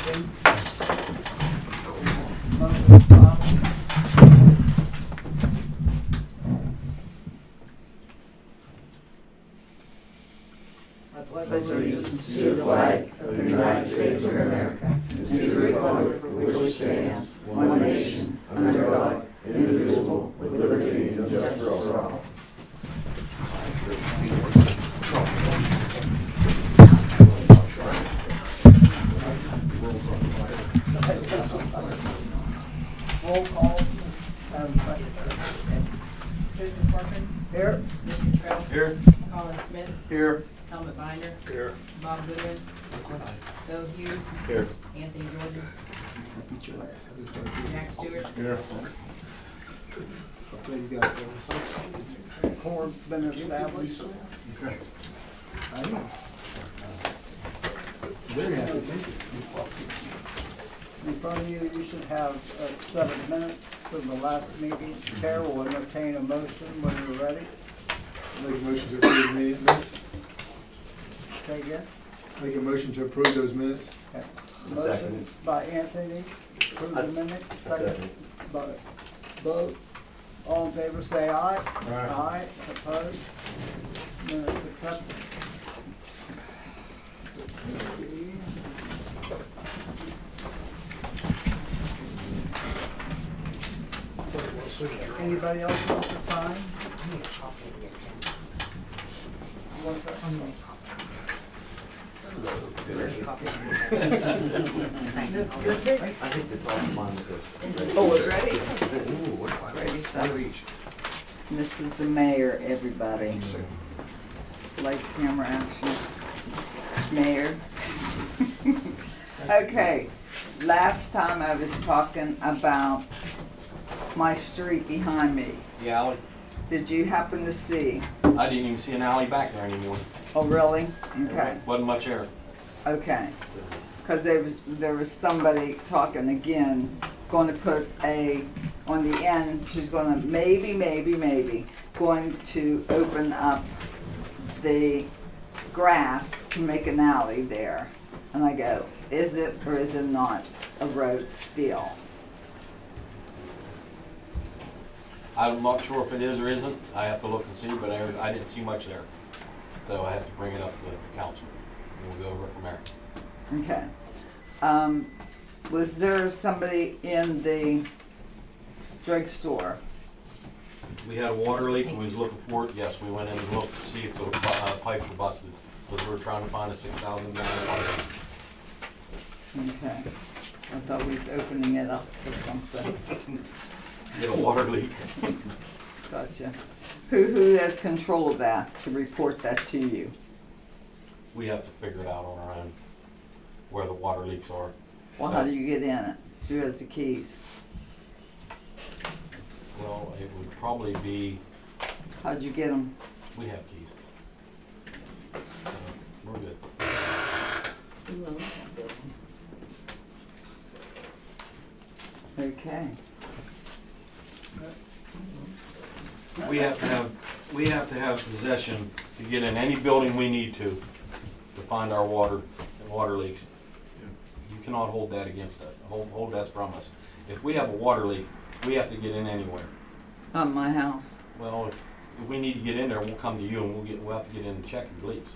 motion. Motion, Simon. I pledge allegiance to the flag of the United States of America and to the republic for which it stands, one nation, under God, indivisible, with liberty and justice for all. Roll call, Madam Secretary. Joseph Parkin. Here. Richard Trail. Here. Colin Smith. Here. Helmut Binder. Here. Bob Goodwin. Bill Hughes. Here. Anthony Jordan. Jack Stewart. Here. Quorum's been established. Okay. Very happy, thank you. In front of you, you should have 7 minutes from the last meeting. Chair will entertain a motion when you're ready. Make a motion to approve the minutes. Say again. Make a motion to approve those minutes. Okay. Second. Motion by Anthony, approve the minute. Second by Bo. All in favor, say aye. Aye. Opposed? Minutes accepted. Anybody else want to sign? Mississippi? I think the top one with it. Oh, it's ready? Ooh, what's that? Ready, so. One of each. This is the mayor, everybody. Lights, camera, action. Mayor. Okay, last time I was talking about my street behind me. The alley. Did you happen to see? I didn't even see an alley back there anymore. Oh, really? Okay, Wasn't much there. okay. Because there was somebody talking again, going to put on the end, she's gonna maybe, going to open up the grass to make an alley there. And I go, is it or is it not a road still? I'm not sure if it is or isn't. I have to look and see, but I didn't see much there. So I have to bring it up to the council. And we'll go over it from there. Okay. Was there somebody in the drugstore? We had a water leak and we was looking for it. Yes, we went in and looked to see if the pipes were busted. Because we were trying to find a 6,000 gallon pipe. Okay. I thought we was opening it up for something. We had a water leak. Gotcha. Who has control of that to report that to you? We have to figure it out on our own, where the water leaks are. Well, how do you get in it? Who has the keys? Well, it would probably be, How'd you get them? we have keys. We're good. Okay. We have to have possession to get in any building we need to find our water and water leaks. You cannot hold that against us, hold that from us. If we have a water leak, we have to get in anywhere. On my house. Well, if we need to get in there, we'll come to you and we'll have to get in and check your leaks.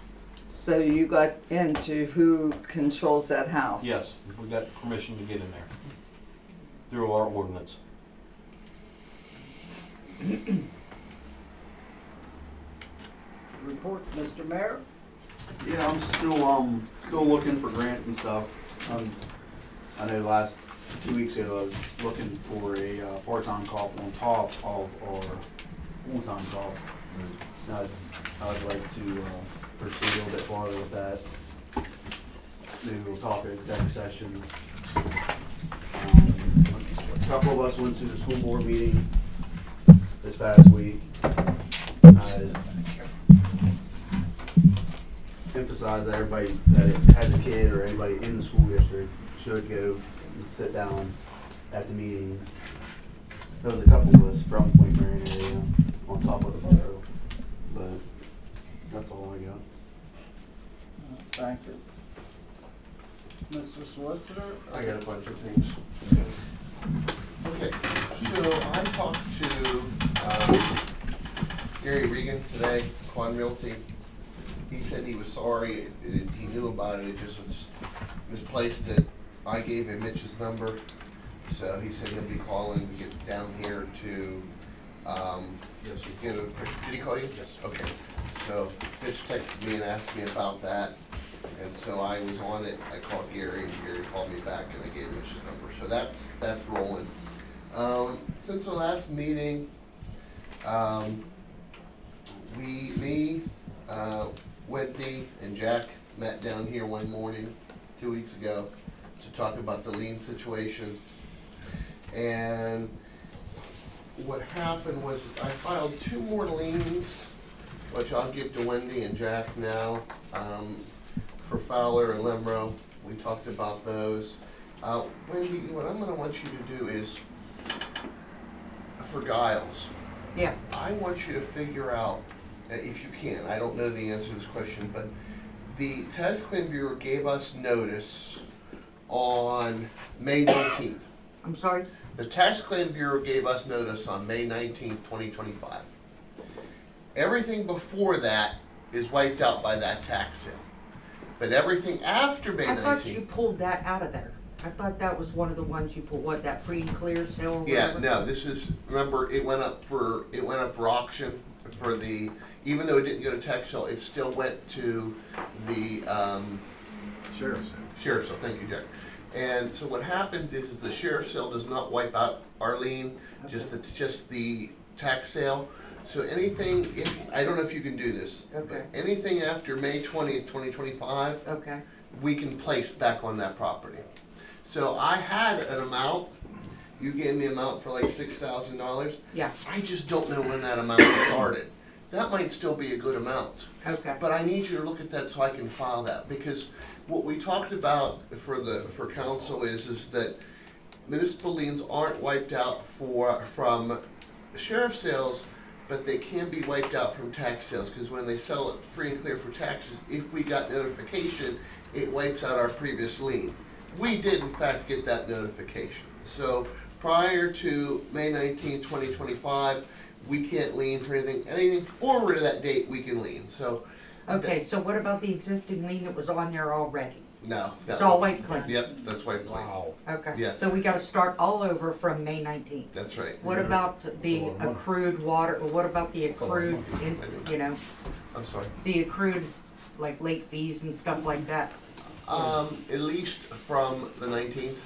So you got into who controls that house? Yes, we got permission to get in there through our ordinance. Report, Mr. Mayor. Yeah, I'm still looking for grants and stuff. I know the last 2 weeks ago I was looking for a part-time cop on top of our full-time cop. I'd like to pursue a little bit farther with that. Maybe we'll talk at executive session. A couple of us went to the school board meeting this past week. Emphasize that everybody that has a kid or anybody in the school district should go and sit down at the meetings. There was a couple of us from Point Marion area on top of the borough, but that's all I got. Thank you. Mr. Solicitor? I got a bunch of things. Okay, so I talked to Gary Regan today, Quan Realty. He said he was sorry, he knew about it, it just was misplaced it. I gave him Mitch's number, so he said he'll be calling to get down here to, Yes. get a, did he call you? Yes. Okay, so Mitch texted me and asked me about that, and so I was on it, I called Gary, and Gary called me back, and I gave Mitch's number, so that's rolling. Since the last meeting, Wendy and Jack met down here one morning, 2 weeks ago, to talk about the lien situation. And what happened was I filed 2 more liens, which I'll give to Wendy and Jack now, for Fowler and Lemro. We talked about those. Wendy, what I'm gonna want you to do is, for Giles, Yeah. I want you to figure out, if you can, I don't know the answer to this question, but the Tax Claim Bureau gave us notice on May 19th. I'm sorry? The Tax Claim Bureau gave us notice on May 19th, 2025. Everything before that is wiped out by that tax sale. But everything after May I thought you 19th, pulled that out of there. I thought that was one of the ones you pulled, what, that free and clear sale or yeah, whatever? no, this is, remember, it went up for auction for the, even though it didn't go to tax sale, it still went to the, Sheriff's sale. sheriff's sale, thank you, Jack. And so what happens is the sheriff's sale does not wipe out our lien, just the tax sale. So anything, I don't know if you can do this. Okay. But anything after May 20th, 2025, Okay, we can place back on that property. So I had an amount, you gave me an amount for like $6,000. yeah, I just don't know when that amount started. That might still be a good amount. okay. But I need you to look at that so I can file that, because what we talked about for council is that municipal liens aren't wiped out from sheriff sales, but they can be wiped out from tax sales, because when they sell it free and clear for taxes, if we got notification, it wipes out our previous lien. We did in fact get that notification. So prior to May 19, 2025, we can't lien for anything forward to that date we can lien, so. Okay, so what about the existing lien that was on there already? No. It's all white clean? Yep, that's white clean. Wow. Okay, Yeah. so we gotta start all over from May 19th. That's right. What about the accrued water, or what about the accrued, you know, I'm sorry. the accrued, like late fees and stuff like that? At least from the 19th.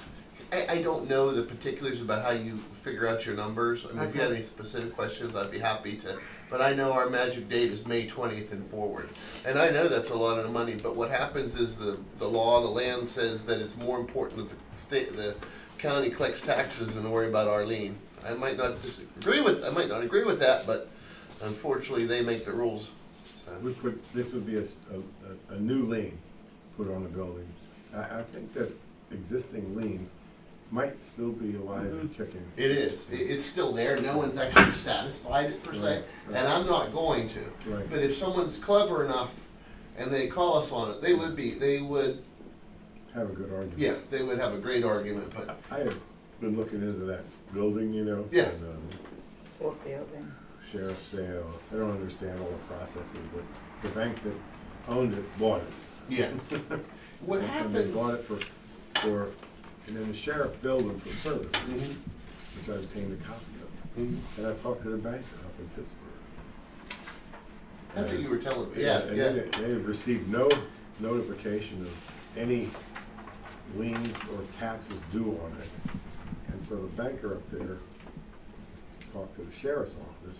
I don't know the particulars about how you figure out your numbers. I mean, if you had Okay. any specific questions, I'd be happy to. But I know our magic date is May 20th and forward. And I know that's a lot of money, but what happens is the law, the land says that it's more important that the county collects taxes than to worry about our lien. I might not agree with that, but unfortunately, they make the rules. So. This would be a new lien put on the building. I think that existing lien might still be alive and kicking. It is. It's still there. No one's actually satisfied it per se, Right, right. and I'm not going to. Right. But if someone's clever enough and they call us on it, they would, Have a good argument. yeah, they would have a great argument. But I have been looking into that building, you know. Yeah. And, Or building. sheriff's sale. I don't understand all the processes, but the bank that owned it bought it. yeah, what And they bought happens? it for, and then the sheriff billed them for service, Mhm, which I obtained a copy of. mhm. And I talked to the banker up in Pittsburgh. That's what you were telling me. Yeah, And yeah. they have received no notification of any liens or taxes due on it. And so the banker up there talked to the sheriff's office,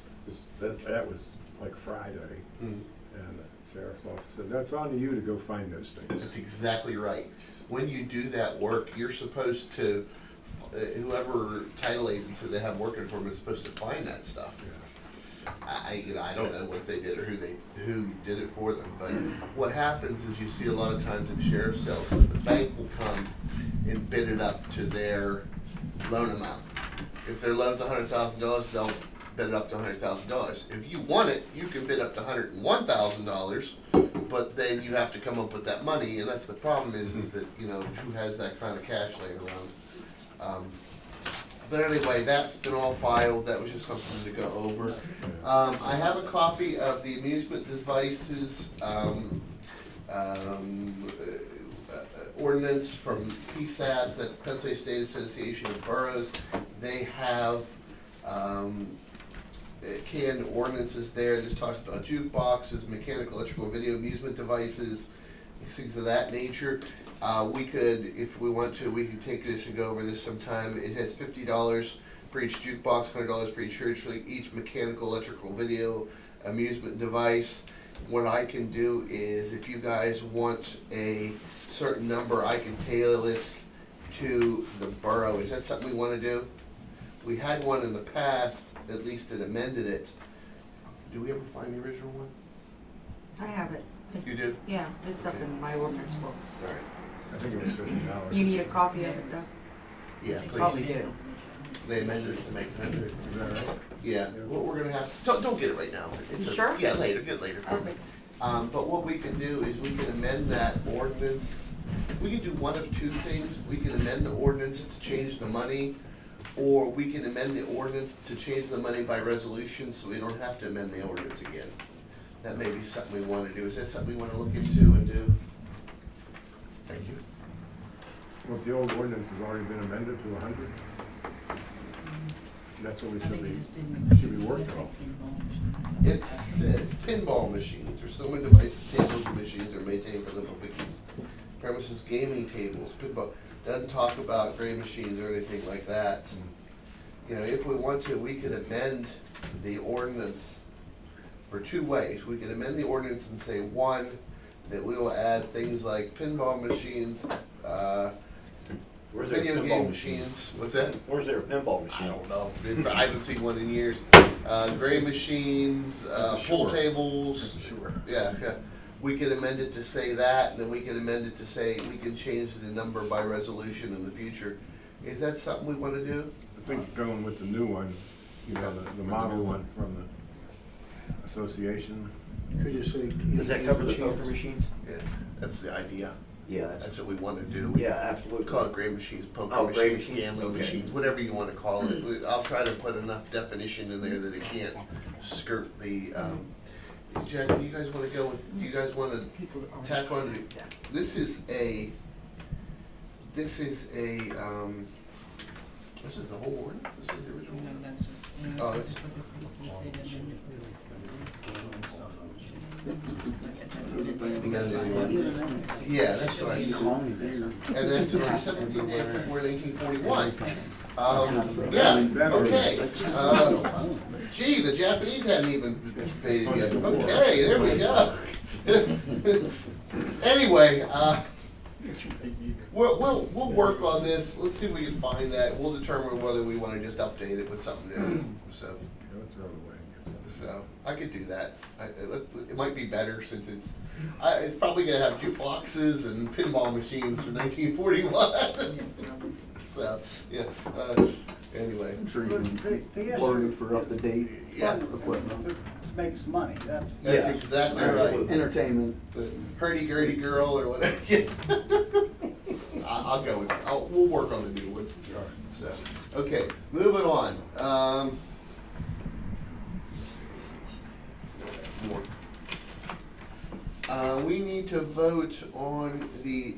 that was like Friday, Mhm. and the sheriff's office said, that's on to you to go find those That's things. exactly right. When you do that work, you're supposed to, whoever title agency they have working for them is supposed to find that stuff. I don't know what they did or who did it for them, but what happens is you see a lot of times in sheriff's sales, the bank will come and bid it up to their loan amount. If their loan's $100,000, they'll bid it up to $100,000. If you want it, you can bid up to $101,000, but then you have to come up with that money, and that's the problem is that, you know, who has that kind of cash laying around? But anyway, that's been all filed, that was just something to go over. I have a copy of the amusement devices, ordinance from PSABs, that's Pennsylvania State Association of Boroughs. They have, canned ordinances there. This talks about jukeboxes, mechanical, electrical, video amusement devices, things of that nature. We could, if we want to, we could take this and go over this sometime. It has $50 for each jukebox, $100 for each mechanical, electrical, video amusement device. What I can do is, if you guys want a certain number, I can tailor this to the borough. Is that something we want to do? We had one in the past, at least it amended it. Do we ever find the original one? I have it. You do? Yeah, it's up in my ordinance book. All right. I think it was $50. You need a copy of it though? Yeah, Probably please. do. They amended it to make 100. Is that right? Yeah, what we're gonna have, don't get it right now. It's You a- sure? Yeah, later, get it later for me. But what we can do is we can amend that ordinance. We can do one of two things. We can amend the ordinance to change the money, or we can amend the ordinance to change the money by resolution, so we don't have to amend the ordinance again. That may be something we wanna do. Is that something we wanna look into and do? Thank you. Well, if the old ordinance has already been amended to 100, that's what we should be working on. It says pinball machines or similar devices, tables, and machines are maintained for the public use. Premises gaming tables, pinball, doesn't talk about gray machines or anything like that. You know, if we want to, we could amend the ordinance for two ways. We could amend the ordinance and say, one, that we will add things like pinball machines, Where's their video pinball game machine? machines, what's that? Where's their pinball I machine? don't know. I haven't seen one in years. Gray machines, pool Sure. tables. Sure. Yeah, yeah. We could amend it to say that, and then we could amend it to say we can change the number by resolution in the future. Is that something we want to do? I think going with the new one, you know, the model one from the association. Could you say? Does that cover the poker machines? Yeah, that's the idea. Yeah, That's what we want to do. yeah, absolutely. We call it gray machines, poker Oh, gray machines, machines? gambling Okay. machines, whatever you want to call it. I'll try to put enough definition in there that it can't skirt the, Jack, do you guys want to go with, do you guys want to tack on to, this is a, this is the whole ordinance? This is the original? Oh, it's- Yeah, that's right. And that's on the 17th day of February 1941. Yeah, okay. Gee, the Japanese hadn't even faded yet. Okay, there we go. Anyway, we'll work on this. Let's see if we can find that. We'll determine whether we want to just update it with something new. So. Yeah, let's throw it away and get something. So, I could do that. It might be better since it's probably gonna have jukeboxes and pinball machines from 1941. So, yeah, anyway. I'm sure you The can issue order for up to date Yeah. equipment. Makes money, that's. That's Yeah, exactly absolutely. right. Entertainment. The hurdy-gurdy girl or whatever. Yeah. I'll go with it. We'll work on the new one. So, okay, moving on. More. We need to vote on the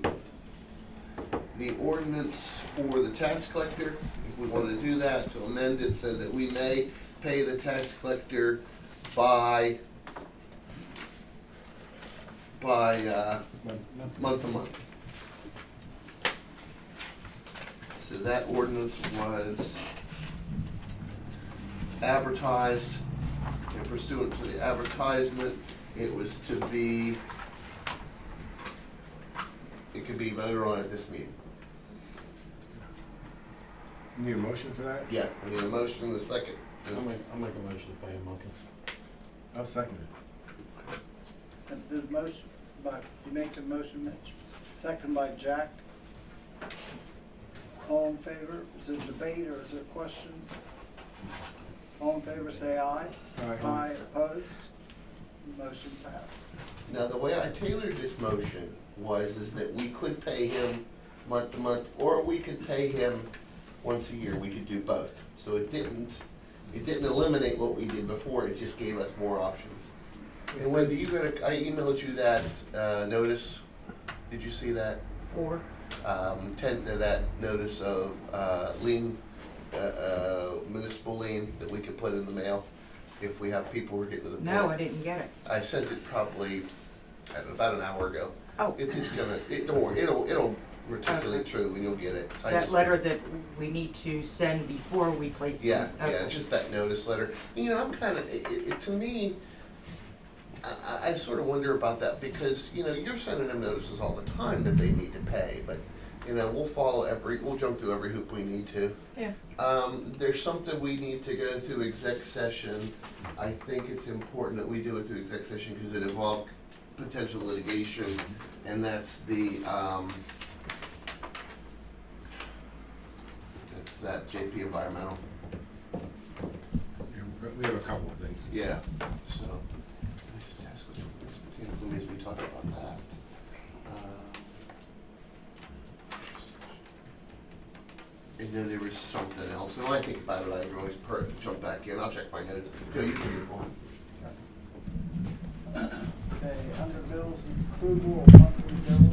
ordinance for the tax collector. If we want to do that, to amend it so that we may pay the tax collector by month to month. So that ordinance was advertised, and pursuant to the advertisement, it was to be, it could be voted on at this meeting. Need a motion for that? Yeah, I need a motion in a second. I'll make a motion to pay a monthly. I'll second it. That's the motion by, you make the motion, Mitch, second by Jack. All in favor, is there debate or is there questions? All in favor, say aye. Aye. Opposed? Motion passed. Now, the way I tailored this motion is that we could pay him month to month, or we could pay him once a year. We could do both. So it didn't eliminate what we did before, it just gave us more options. And Wendy, I emailed you that, notice. Did you see that? For, That notice of, lien, municipal lien that we could put in the mail if we have people who are getting to the point. no, I didn't get it. I sent it probably about an hour ago. Oh, Don't worry, it'll reticulate true and you'll get it. So I that just- letter that we need to send before we place Yeah, it. yeah, Okay. just that notice letter. You know, I'm kind of, to me, I sort of wonder about that because, you know, you're sending them notices all the time that they need to pay, but, you know, we'll jump through every hoop we need to. Yeah. There's something we need to go through exec session. I think it's important that we do it through exec session because it involves potential litigation, and that's that JP Environmental. We have a couple of things. Yeah, so, let's task which one is, we talk about that. And then there was something else, and when I think about it, I can always jump back in, I'll check my notes. Joe, you can move on. Okay, under bills and approval of monthly bills.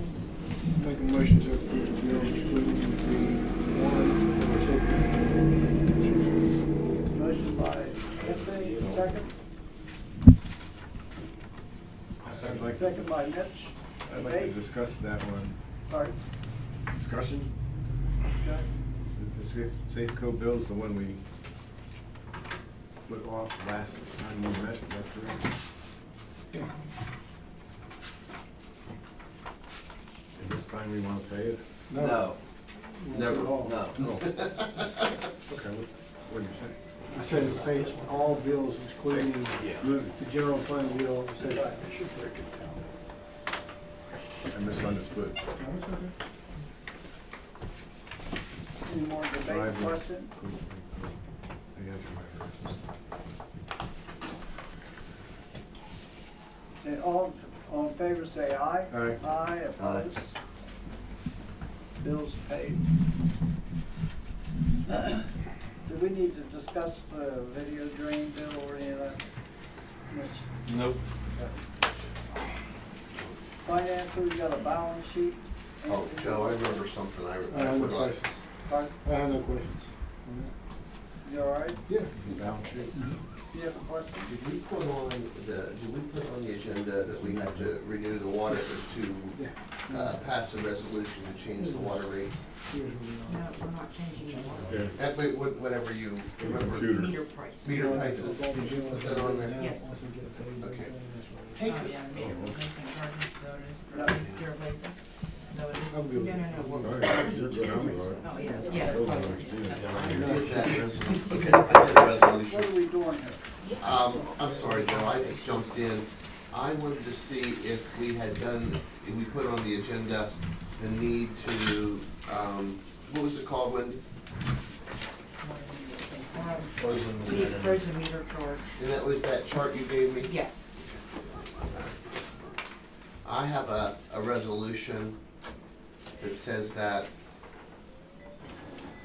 Make a motion to approve the bills including the warrant. Motion by Anthony, second. I'd like, Second by Mitch. I'd like to discuss that one. Sorry. Discussion? Okay. The Safeco bill is the one we put off last time we met, is that correct? Yeah. And this time we want to pay it? No. Never. No. No. Okay, what do you say? I said to pay all bills, including Yeah. the general fund bill. I should break it down. I misunderstood. Any more debate, question? The answer might hurt. Okay, all in favor, say aye. Aye. Aye, opposed? Bills paid. Do we need to discuss the video drain bill or any of that? Mitch? Nope. Financial, you got a balance sheet? Oh, Joe, I remember something, I I have no forgot. questions. Pardon? I have no questions on You all right? that. Yeah. Balance sheet? You have a question? Did we put on the agenda that we have to renew the water to, pass a resolution to change the water rates? Here's where we No, are. we're not changing the water. Yeah. Whatever you remember. Computer. Meter prices. Meter prices, did you put that on there? Yes. Once we get paid, Okay. then that's what Take Oh, it. yeah, meter replacement charges, Yeah. you're replacing? No, it I'm is. good. No, no, no. All right, you're good, I'm all right. Oh, yeah. Yeah. I did that resolution, okay, I did a resolution. What are we doing here? I'm sorry, Joe, I just jumped in. I wanted to see if we put on the agenda the need to, what was it called, Wendy? Frozen meter charge. And that was that chart you gave me? Yes. I have a resolution that says that,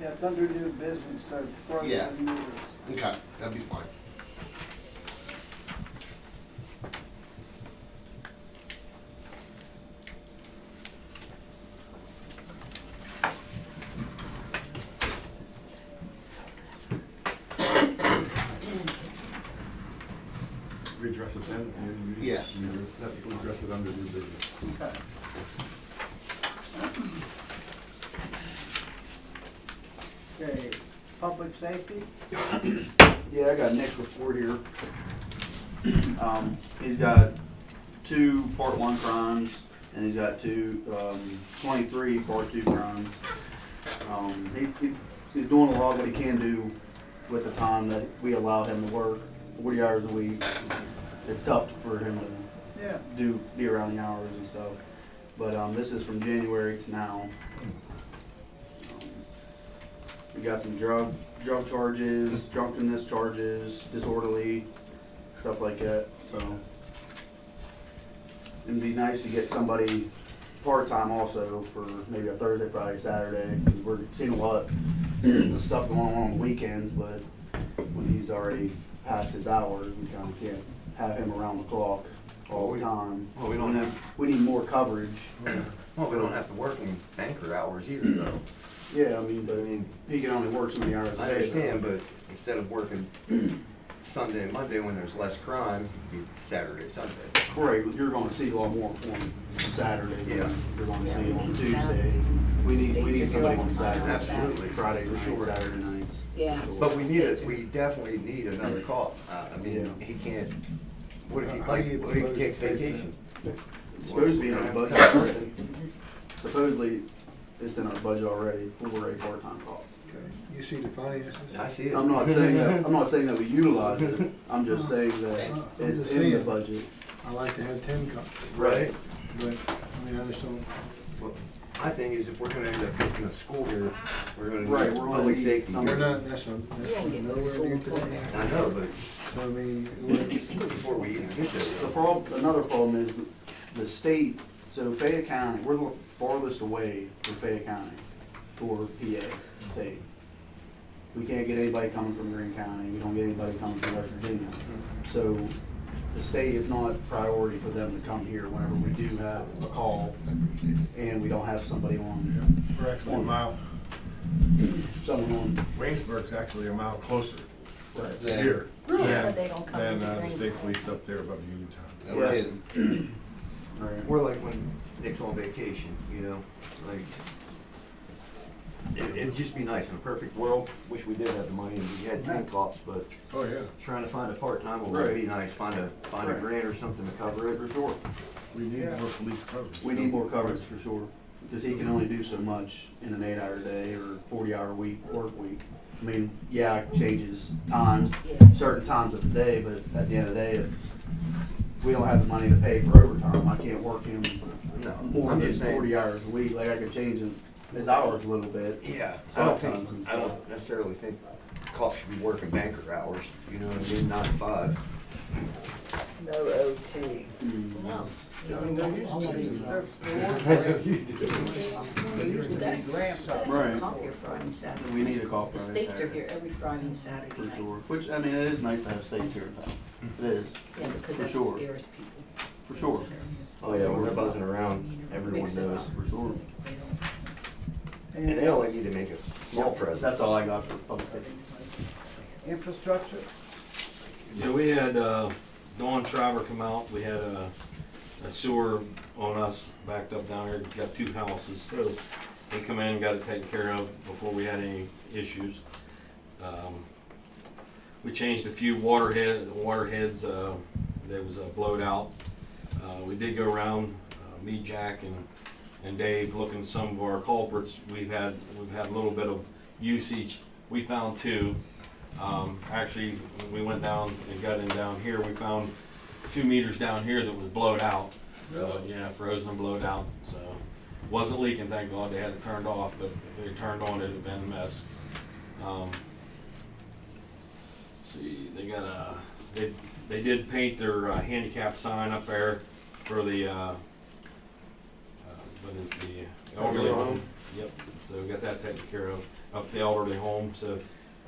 Yeah, it's under new business, so it's Yeah. frozen meters. okay, that'd be fine. We address it then, at the end of the meeting? Yeah. We address it under new business. Okay. Okay, public safety? Yeah, I got Nick's report here. He's got 2 Part 1 crimes, and he's got 23 Part 2 crimes. He's doing a lot of what he can do with the time that we allow him to work, 40 hours a week. It's tough for him to Yeah. be around the hours and stuff. But this is from January to now. We got some drug charges, drunkenness charges, disorderly, stuff like that, so. It'd be nice to get somebody part-time also for maybe a Thursday, Friday, Saturday. We're seeing a lot of stuff going on the weekends, but when he's already past his hours, we kinda can't have him around the clock all the time. Well, we don't have, We need more coverage. well, we don't have to work in banker hours either, though. Yeah, I mean, but I mean, he can only work so many hours a I day. understand, but instead of working Sunday and Monday when there's less crime, it'd be Saturday, Sunday. Right, you're gonna see a lot more on Saturday than Yeah. you're gonna see on Tuesday. We need somebody on Saturday. Absolutely. Friday For nights, sure. Saturday nights. Yeah. For sure. But we definitely need another cop. I mean, he can't, what if he takes vacation? It's supposed to be in our budget already. Supposedly, it's in our budget already for a part-time cop. Okay, you see the finances? I see it. I'm not saying that we utilize it, I'm just saying that I'm it's just in the saying. budget. I like to have 10 cops, Right. but, I mean, I just don't, Well, my thing is if we're gonna end up picking a school here, we're gonna Right, need we're gonna public need safety. some- we're not, that's You ain't getting nowhere no school near employment. today. I know, but So, I mean, it's, before we even get there. Another problem is the state, so Fayette County, we're the farthest away from Fayette County for PA state. We can't get anybody coming from Greene County, we don't get anybody coming from West Virginia. So the state is not priority for them to come here whenever we do have a call and we don't have somebody on, We're actually a mile, someone on. Waynesburg's actually a mile closer Yeah. here Yeah, but they don't come than into the Greenville. state police up there above Uniontown. No kidding. Right. We're like when Nick's on vacation, you know, like, it'd just be nice in a perfect world, wish we did have the money and we had 10 cops, but Oh, yeah. trying to find a part-time would be nice, find a Right. grant or something to cover it. For sure. We need more police coverage. We need more coverage for sure, because he can only do so much in an 8-hour day or 40-hour work week. I mean, yeah, it changes times, Yeah. certain times of the day, but at the end of the day, if we don't have the money to pay for overtime, I can't work him No, more I'm than just saying. 40 hours a week. Like I could change his hours a little bit. Yeah, Sometimes and I stuff. don't necessarily think cops should be working banker hours, you know what I mean, 9 to 5. No OT. No. I mean, there used to be, there used to be grants out there. Right. Cop here Friday and Saturday. We need a call The Friday, states are Saturday. here every Friday and Saturday For night. sure. Which, I mean, it is nice to have states here in town. It is, Yeah, because For that sure. scares people. for sure. Oh yeah, we're buzzing around, everyone Mix it knows. up. For sure. And they only need to make a small presence. That's all I got for public safety. Infrastructure, Yeah, we had, Dawn Shriver come out, we had a sewer on us backed up down there, got 2 houses, so they come in, got it taken care of before we had any issues. We changed a few waterheads, that was blowed out. We did go around, me, Jack, and Dave, looking at some of our culprits. We've had a little bit of usage. We found 2. Actually, when we went down and got in down here, we found 2 meters down here that was blowed out. So, yeah, frozen and blowed out. So, wasn't leaking, thank God. They had it turned off, but if they turned on, it'd have been a mess. See, they got they did paint their handicap sign up there for the what is the elderly home. Yep. So we got that taken care of up the elderly home. So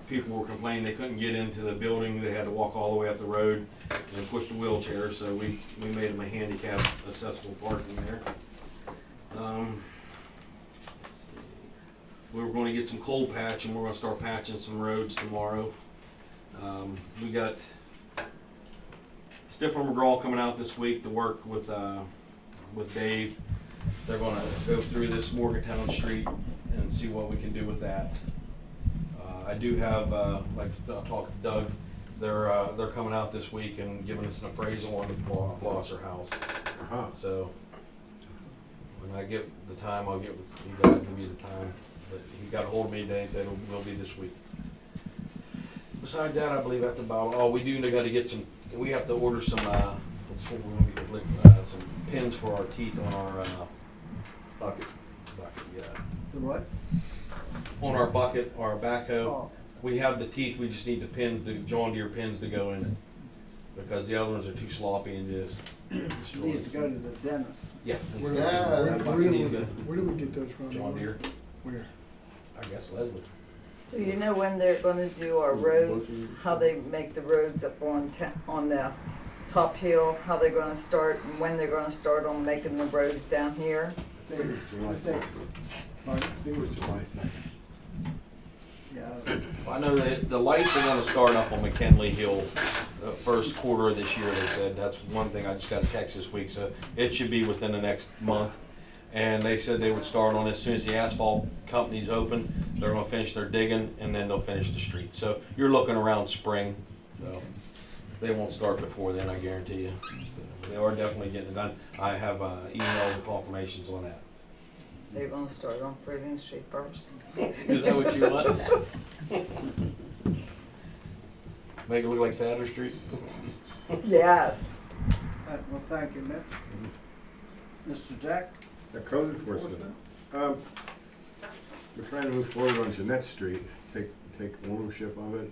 people were complaining they couldn't get into the building. They had to walk all the way up the road and push the wheelchair. So we made them a handicap accessible parking there. Let's see. We were going to get some cold patch and we're going to start patching some roads tomorrow. We got Stifler McGraw coming out this week to work with Dave. They're going to go through this Morgantown Street and see what we can do with that. I do have, like I talked to Doug, they're coming out this week and giving us an appraisal on the Blosser house. Uh-huh. So when I get the time, I'll get with you guys, give you the time. But he got a hold of me today and said it will be this week. Besides that, I believe that's about all. We do got to get some. We have to order some. Some pins for our teeth on our Bucket. bucket. Yeah. the what? on our bucket, our backhoe. Oh, We have the teeth, we just need the John Deere pins to go in it. Because the other ones are too sloppy and just destroy needs to go it. to the dentist. Yes, Where needs do to Yeah. go. where That do bucket we- needs to where do we get those from? John Deere, Where? I guess Leslie. Do you know when they're gonna do our roads, how they make the roads up on on the top hill, how they're gonna start, and when they're gonna start on making the roads down here? They, July they, 2nd. pardon? I think it was July 2nd. Yeah, I know that the lights are gonna start up on McKinley Hill, first quarter of this year, they said. That's one thing I just got a text this week, so it should be within the next month. And they said they would start on as soon as the asphalt company's open. They're gonna finish their digging and then they'll finish the street. So you're looking around spring, so they won't start before then, I guarantee you. So they are definitely getting it done. I have, emails and confirmations on that. They're gonna start on Fruiting Street first. Is that what you want? Make it look like Saturday Street? Yes. well, thank you, Mitch. Mr. Jack? The code enforcement. We're trying to move forward on Jeanette Street, take ownership of it.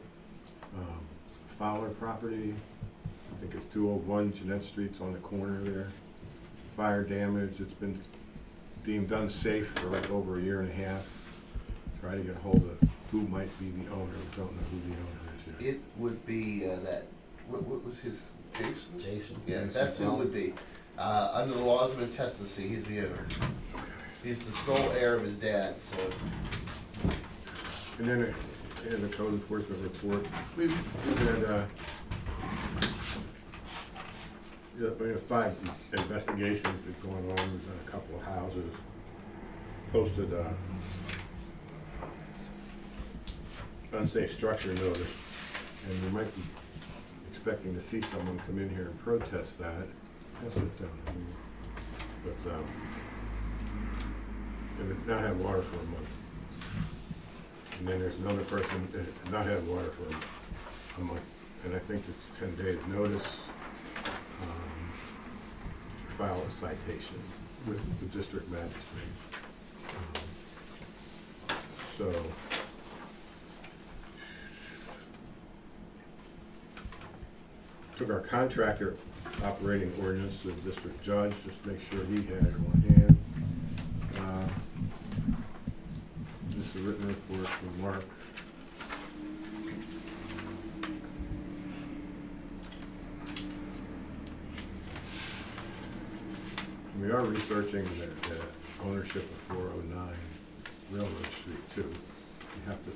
Fowler property, I think it's 201 Jeanette Street's on the corner there. Fire damage, it's been deemed unsafe for like over a year and a half. Try to get hold of who might be the owner, don't know who the owner is yet. It would be that, what was his, Jason? Jason. Yeah, that's who it would be. Under the laws of intestacy, he's the owner. He's the sole heir of his dad, so. And then in the code enforcement report, we've had, we have 5 investigations that are going on. We've done a couple of houses, posted unsafe structure notice, and we might be expecting to see someone come in here and protest that. That's it done. But and we've not had water for a month. And then there's another person that has not had water for a month, and I think it's 10 days notice. File a citation with the district magistrate. So, took our contractor operating ordinance to the district judge, just to make sure he had it on hand. This is a written report from Mark. We are researching the ownership of 409 Railroad Street too. We have to,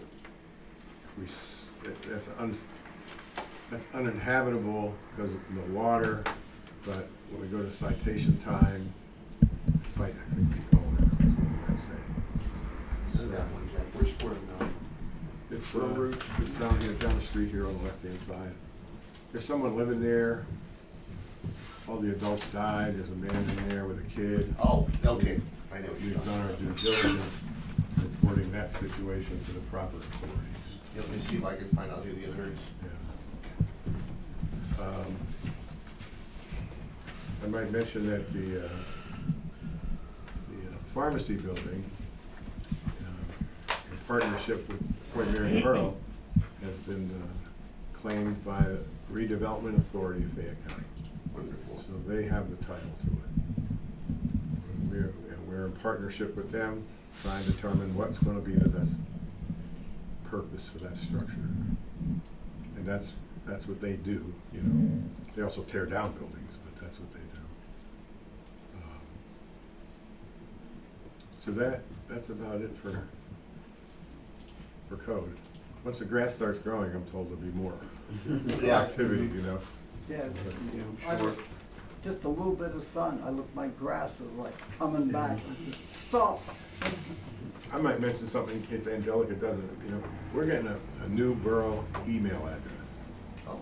that's uninhabitable because of no water, but when we go to citation time, cite, I think, the owner, is what I'm saying. I know that one, Jack. Where's 409? It's down here, down the street here on the left-hand side. There's someone living there. All the adults died. There's a man in there with a kid. Oh, okay. I know what you're We've talking done our about. due diligence, reporting that situation to the proper authorities. Yeah, let me see if I can find out who the owner is. Yeah. I might mention that the pharmacy building, in partnership with Point Marion Borough, has been claimed by the Redevelopment Authority of Fayette County. Wonderful. So they have the title to it. And we're in partnership with them, trying to determine what's gonna be the best purpose for that structure. And that's what they do, you know. They also tear down buildings, but that's what they do. So that's about it for code. Once the grass starts growing, I'm told there'll be more Yeah. activity, you know. Yeah, Yeah, I I'm sure. look, just a little bit of sun, I look, my grass is like coming back, I said, stop. I might mention something in case Angelica doesn't, you know, we're getting a new borough email address. Oh,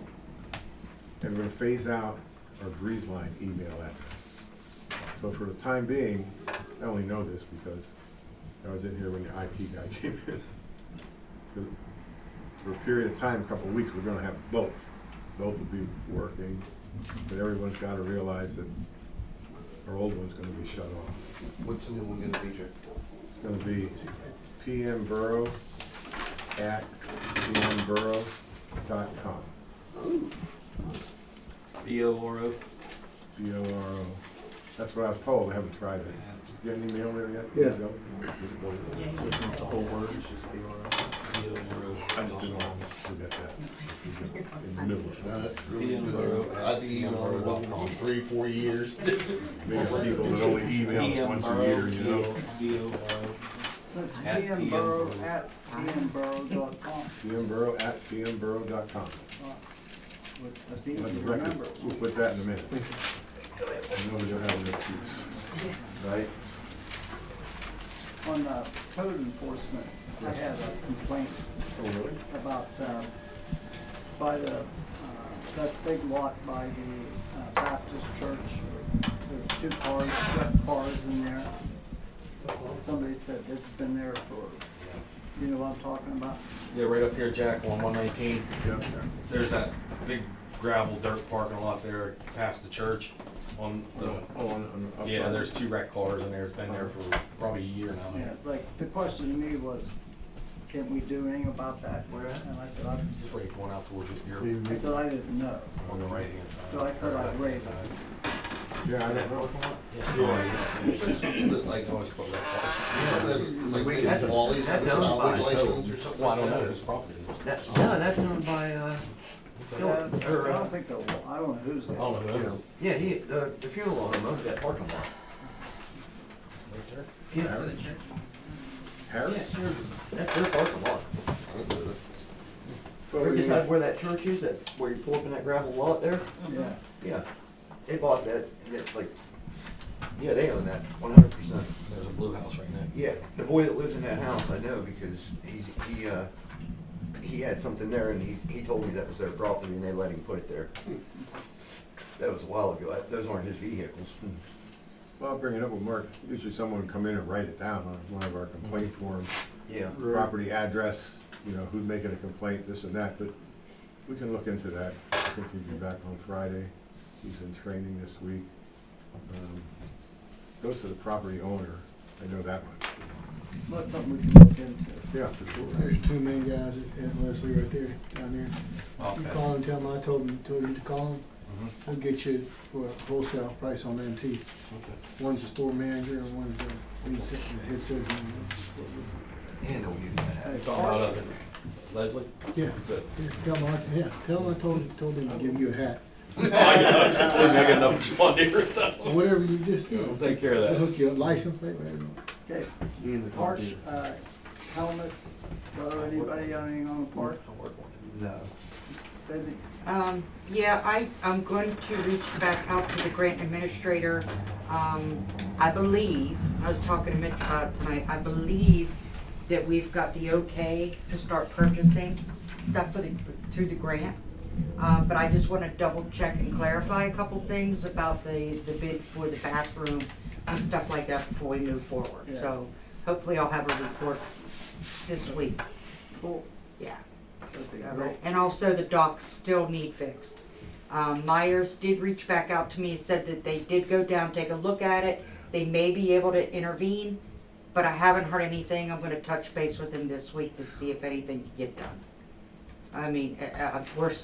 And we're gonna phase out our Breeze Line email address. So for the time being, I only know this because I was in here when the IT guy came in. For a period of time, a couple of weeks, we're gonna have both. Both will be working, but everyone's gotta realize that our old one's gonna be shut off. what's the new one gonna be, Jack? It's gonna be pmborough@pmborough.com. BORO. BORO. That's what I was told, I haven't tried it. You get an email there yet? Yeah. Joe? The whole word is just be all right. I just didn't want to forget that. In the middle of stuff. That's really good. I've been emailing them for 3-4 years. Maybe people that only email us once a year, you know? So it's At pmborough@pmborough.com. pmborough@pmborough.com. That's Let easy the to record- remember. We'll put that in a minute. I know we don't have an excuse. Right? On code enforcement, I had a complaint Oh, really? about, by that big lot by the Baptist church. There's 2 cars, wrecked cars in there. Somebody said it's been there for, you know what I'm talking about? Yeah, right up here, Jack, on 119. Yeah. There's that big gravel dirt parking lot there past the church on the, Up yeah, front. there's 2 wrecked cars in there. It's been there for probably a year now. Yeah, like, the question to me was, can we do anything about that? Where at? And I said, Just right going out towards your, I said, I didn't know. on the right hand side. So I said I'd raise it. Yeah, I don't know. Like, Always put wrecked cars. it's like That's a- Wally's that's have a owned salvage by- license or something Well, I like don't know that. whose property it is. No, that's owned by, I don't think I don't know who's I it. don't know who it is. yeah, the funeral home owns that parking lot. Yeah, Harris? that's their parking lot. Well, Right we- beside where that church is, where you pull up in that gravel lot there, Yeah. yeah. They bought that, and it's like, yeah, they own that 100%. There's a blue house right now. Yeah, the boy that lives in that house, I know, because he had something there, and he told me that was their property, and they let him put it there. That was a while ago. Those aren't his vehicles. Well, I'll bring it up with Mark. Usually someone would come in and write it down on one of our complaint forms. Yeah. Property address, you know, who's making a complaint, this and that, but we can look into that. I think he'll be back on Friday. He's in training this week. Goes to the property owner. I know that much. Well, that's something we can look into. Yeah, for sure. There's 2 main guys at Leslie right there, down there. You call him, tell him I told him to call him. He'll get you for a wholesale price on them too. One's the store manager and one's the head salesman. Yeah, no, you Hey, Talking about Leslie? Yeah, Good. tell him I told him to give you a hat. I got enough John Deere stuff. Or whatever you just, We'll take care of They'll that. hook you up, license plate, whatever you want. Okay, parks, helmet, anybody got anything on the park? No. Cindy? Yeah, I'm going to reach back out to the grant administrator. I believe, I was talking to Mitch about it tonight, I believe that we've got the okay to start purchasing stuff through the grant. But I just wanna double check and clarify a couple things about the bid for the bathroom and stuff like that before we move forward. Yeah. So hopefully I'll have a report this week, Cool. yeah. That'd be great. And also the docks still need fixed. Myers did reach back out to me and said that they did go down, take a look at it. They may be able to intervene, but I haven't heard anything. I'm gonna touch base with them this week to see if anything can get done. I mean,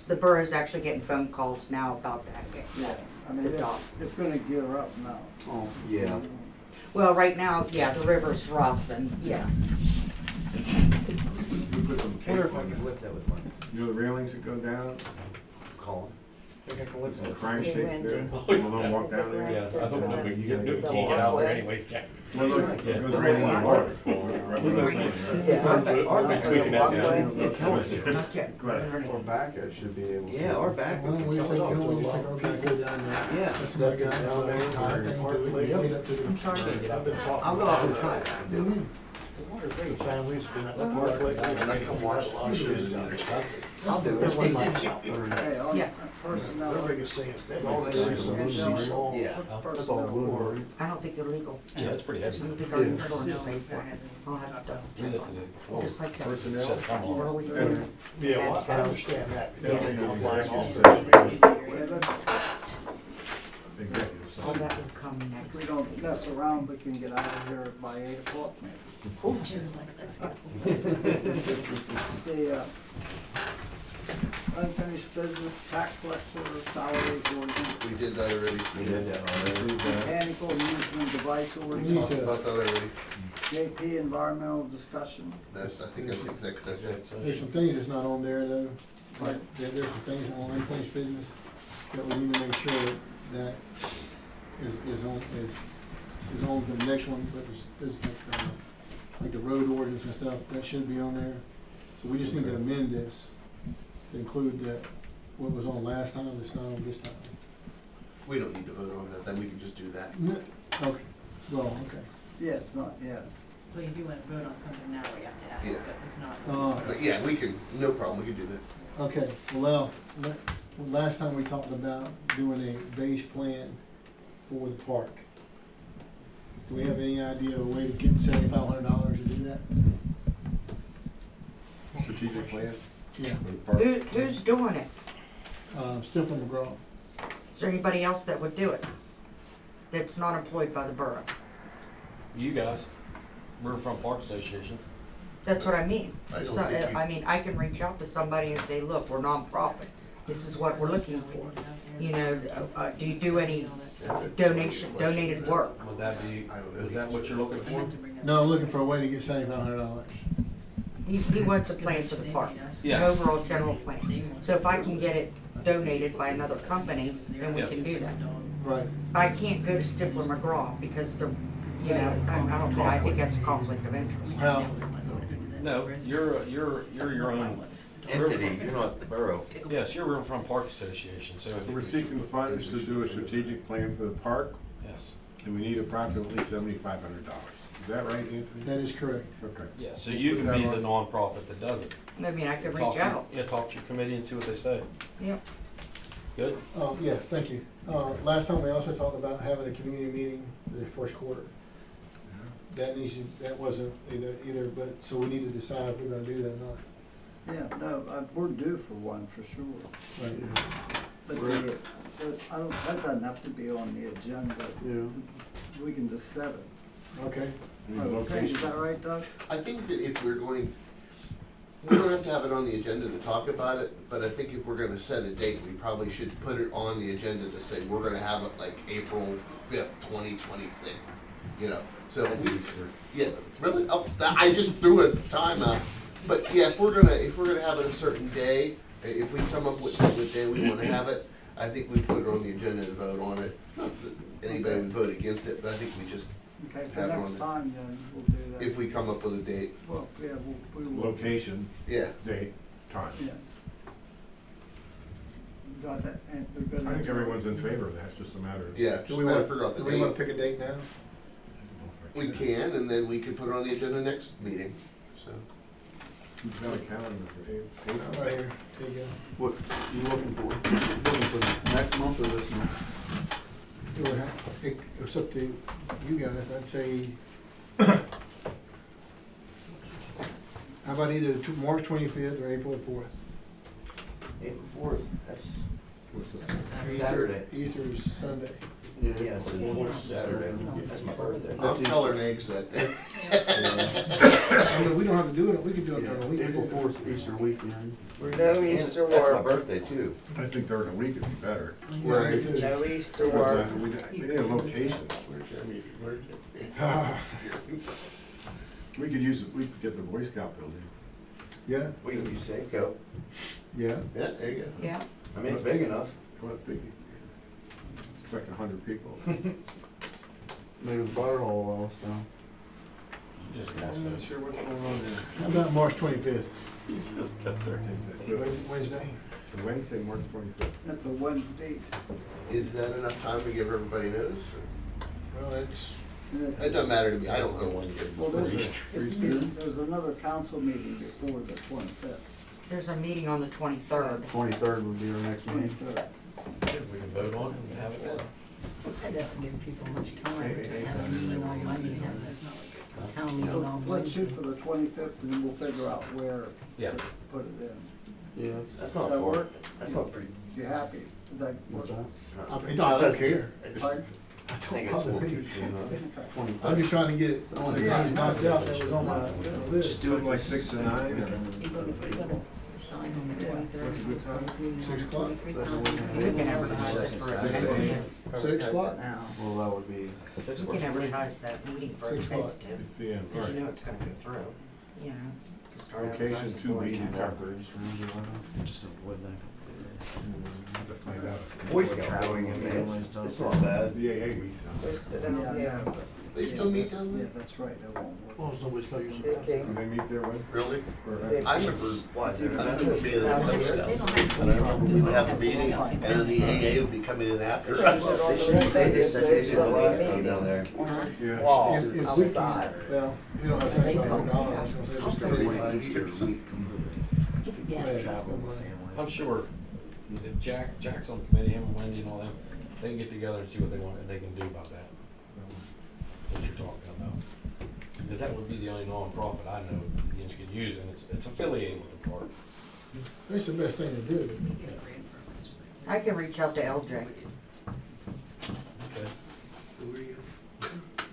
the borough's actually getting phone calls now about that. Yeah, I mean, The dock. it's gonna gear up now. Oh, Yeah. Well, right now, yeah, the river's rough and, yeah. We put some I wonder tape if I on could it. lift that with my You know the railings that go down? column. Think I can lift Some that? crank shape there? Oh, Someone walk down there? Yeah, I don't know, but you can do it, you can't get out there anyways, Jack. Well, look, Yeah. it goes right in the water. Our He's tweaking that now. It's helical. Not yet. Go ahead. or back, it should be able to. Yeah, our back. Why don't we just, you know, we just take our people go down there. Yeah. Let somebody go down there, tie a thing to it, get up to the. I'm sorry. I'll go out and try it. Come watch a lot of shows down there. I'll do it. Hey, on Yeah. personnel. Their biggest thing is that. All they do is All Yeah. personnel. I don't think they're legal. Yeah, it's pretty I heavy. don't think our insurance is paid for it. I'll have to double We check lifted on it it. before. Just like that. Personnel? Set a time Where are on we it. going? Yeah, well, I understand that. Yeah, let's, Executive session. Oh, Well, that will come next. If we don't mess around, we can get out of here by 8 o'clock maybe. Oh, Jim's like, let's go. The unfinished business tax collector salary ordinance, We did that already. We did that already. mechanical amusement device We ordinance, talked about that already. JP environmental discussion. That's, I think that's exec session. There's some things that's not on there though, like, there's some things on unfinished business that we need to make sure that is on for the next one, but there's like the road ordinance and stuff, that should be on there. So we just need to amend this to include that, what was on last time, that's not on this time. We don't need to vote on that, then we can just do that. Okay, well, okay. Yeah, it's not, yeah. Well, if you want to vote on something now, we have to add it, Yeah. but if not. But yeah, we can, no problem, we can do that. Okay, well, last time we talked about doing a base plan for the park. Do we have any idea of a way to get $7,500 to do that? Strategic plan Yeah, for the park. Who's doing it? still from McGraw. Is there anybody else that would do it? That's not employed by the borough? You guys, Riverfront Park Association. That's what I mean. I don't So, think you- I mean, I can reach out to somebody and say, look, we're nonprofit. This is what we're looking for. You know, do you do any donated work? Would that be, I don't know. is that what you're looking for? No, I'm looking for a way to get $7,500. He wants a plan for the park, an Yeah. overall general plan. So if I can get it donated by another company, then we Yeah. can do that. Right. But I can't go to Stifler McGraw because they're, you know, I don't know, I think that's a conflict of interest. How? No, you're your own Entity, you're not the borough. Yes, you're Riverfront Park Association, so if, We're seeking funds to do a strategic plan for the park, yes, and we need approximately $7,500. Is that right, Anthony? That is correct. Okay. yeah, so you can be the nonprofit that does it. I mean, I could Talk reach to- out. Yeah, talk to your committee and see what they say. Yep. Good? Yeah, thank you. Last time we also talked about having a community meeting the first quarter. That wasn't either, but, so we need to decide if we're gonna do that or not. Yeah, no, we're due for one for sure. Right. But I don't, that doesn't have to be on the agenda. Yeah. We can just set it. Okay. Okay, is that right, Doug? I think that if we're going, we don't have to have it on the agenda to talk about it, but I think if we're gonna set a date, we probably should put it on the agenda to say, we're gonna have it like April 5th, 2026, you know, so. Yeah, really? Oh, I just threw a time out. But yeah, if we're gonna have it a certain day, if we come up with what day we wanna have it, I think we put it on the agenda and vote on it. Not that anybody would vote against it, but I think we just, Okay, for Have it next on time then, we'll do that. if we come up with a date, Well, yeah, we will. Location, yeah. date, time. Yeah. Got that, and we're gonna. I think everyone's in favor of that, it's just a matter of. Yeah, Do just we gotta want, figure out the do we wanna date. pick a date now? We can, and then we can put it on the agenda next meeting, so. Who's got a calendar for April? Right here, there you go. What you looking for? Looking for next month or this month? It's up to you guys, I'd say. How about either March 25th or April 4th? April 4th, that's What's the- Saturday. Easter is Sunday. Yeah. Yeah, so the 4th is Saturday. That's my birthday. I'll tell her eggs that day. I mean, we don't have to do it, we could do it during the week. April 4th, Easter weekend. No Easter That's my work, birthday too. I think during the week would be better. Yeah, me too. no Easter work. We need a location. We could use, we could get the Boy Scout building. Yeah, We can use Seiko. yeah. Yeah, there you go. Yeah. I mean, it's big enough. Well, it's big. Expect 100 people. Maybe the fire hall also. You just I'm lost not those. sure what's going on there. How about March 25th, You just cut their. Wednesday? Wednesday, March 25th. That's a Wednesday. Is that enough time to give everybody notice? or- Well, it's, It doesn't matter to me, I don't know when to Well, get. there's another council meeting before the 25th. There's a meeting on the 23rd. 23rd would be our next meeting. 23rd. We can vote on it and have it then. That doesn't give people much time to have a meeting on Monday, have a town meeting on Let's Wednesday. shoot for the 25th and then we'll figure out where Yeah. to put it in. Yeah. That's not That far. work? That's not pretty. You happy? Is that What's work? that? I don't care. Pardon? I think it's a little too soon, I'm just trying to get it on the ground, knocked out, that was on my list. Just do it like 6 to 9 or? You gotta sign on the 23rd. What's a good time? 6 o'clock? We can advertise it for a 6 tentative. 6 o'clock? Well, that would be. We can advertise that meeting for a 6 o'clock. tentative, PM, all because you right. know it's gonna go through, you know. Start Location, advertising 2 for it. meeting after. Just avoid that. Have to find out. Boy Scout traveling in minutes, it's not bad. The AA week. Yeah. They still meet down Yeah, there? that's right, they won't. Well, somebody's got to use Okay. Do they meet there when? Really? Or, I remember, Why, is I there remember being in the Out Cub here. Scouts, and I remember we would have a meeting, and then the AA would be coming in after us. They said they should always go down there. Huh? Yeah. Wall If we can, outside. well, we don't have to say $100, I was gonna say just $35. Yeah. Travel with family. I'm sure if Jack's on the committee, him and Wendy and all them, they can get together and see what they can do about that. What you're talking about. Because that would be the only nonprofit I know the Unions could use, and it's affiliated with the park. That's the best thing to do. I can reach out to LJ. Okay.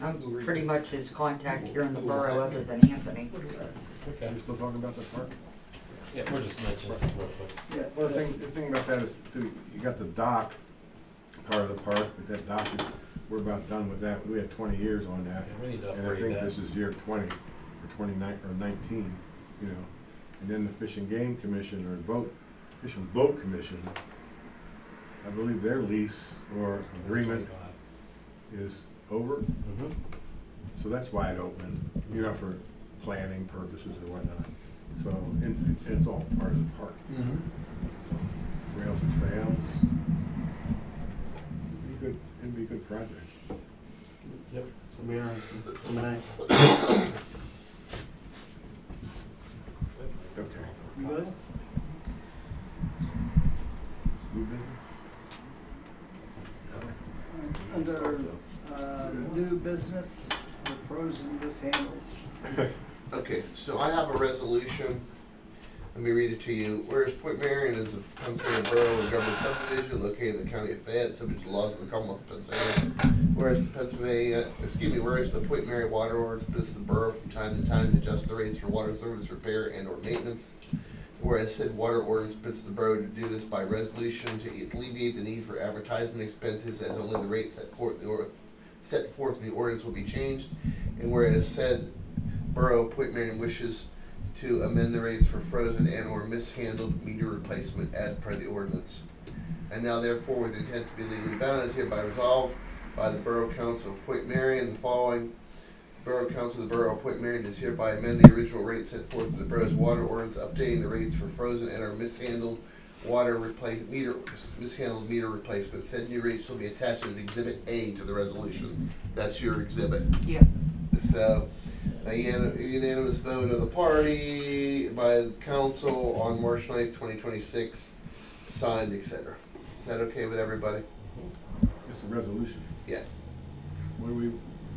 I'm pretty much his contact here in the borough other than Anthony. Okay. You still talking about the park? Yeah, we're just mentioning something real quick. Yeah, Well, the thing about that is, too, you got the dock part of the park, but that dock is, we're about done with that. We had 20 years on that. Yeah, we need to And I upgrade think that. this is year 20, or 29, or 19, you know. And then the Fish and Game Commission, or Fish and Boat Commission, I believe their lease or agreement is over. Mm-hmm. So that's wide open, you know, for planning purposes or whatnot. So, and it's all part of the park. Mm-hmm. So, rails and trails. It'd be a good project. Yep. It'll be interesting. It'll be nice. Okay. you good? New business? Under, new business, the frozen mishandled. Okay, so I have a resolution, let me read it to you. Whereas Point Marion is a Pennsylvania borough and government subdivision located in the county of Fayette, subject to the laws of the Commonwealth of Pennsylvania. Whereas the Point Marion Water Ordinance permits the borough from time to time to adjust the rates for water service repair and or maintenance. Whereas said water ordinance permits the borough to do this by resolution to alleviate the need for advertisement expenses, as only the rates set forth in the ordinance will be changed. And whereas said borough of Point Marion wishes to amend the rates for frozen and or mishandled meter replacement as per the ordinance. And now therefore, with intent to be legally bound, is hereby resolved by the Borough Council of Point Marion, the following. Borough Council of the Borough of Point Marion does hereby amend the original rates set forth in the borough's water ordinance, updating the rates for frozen and or mishandled mishandled meter replacement. Said new rates shall be attached as Exhibit A to the resolution. That's your exhibit. Yeah. So, a unanimous vote of the party by the council on March 9th, 2026, signed, etc. Is that okay with everybody? It's a resolution. Yeah. What are we